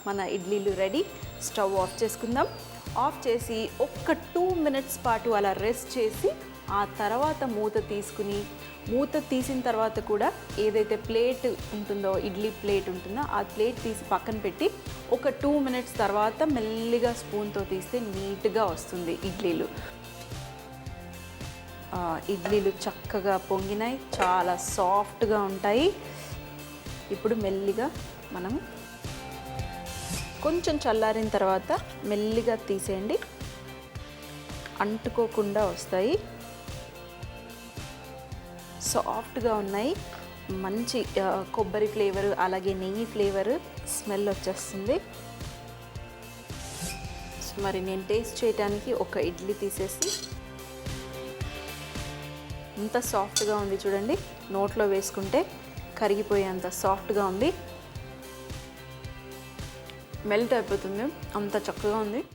మన ఇడ్లీలు ready. Stove off చేసుకుందాం. ఆఫ్ చేసి ఒక్క 2 మినిట్స్ పాటు అలా రెస్ట్ చేసి ఆ తర్వాత మూత తీసిన తర్వాత కూడా ఏదైతే ప్లేట్ ఉంటుందో, ఇడ్లీ ప్లేట్ ఉంటుందో ఆ ప్లేట్ తీసి పక్కన పెట్టి ఒక 2 మినిట్స్ తర్వాత మెల్లిగా స్పూన్తో తీస్తే నీట్గా వస్తుంది ఇడ్లీలు. ఇడ్లీలు చక్కగా పొంగినాయి, చాలా సాఫ్ట్గా ఉంటాయి. ఇప్పుడు మెల్లిగా మనం కొంచెం చల్లారిన తర్వాత మెల్లిగా తీసేయండి, అంటుకోకుండా వస్తాయి. సాఫ్ట్గా ఉన్నాయి, మంచి కొబ్బరి ఫ్లేవరు అలాగే నెయ్యి ఫ్లేవరు స్మెల్ వచ్చేస్తుంది. మరి నేను టేస్ట్ చేయడానికి ఒక ఇడ్లీ తీసేసి, ఎంత సాఫ్ట్గా ఉంది చూడండి, నోట్లో వేసుకుంటే కరిగిపోయేంత సాఫ్ట్గా ఉంది, మెల్ట్ అయిపోతుంది, అంత చక్కగా ఉంది.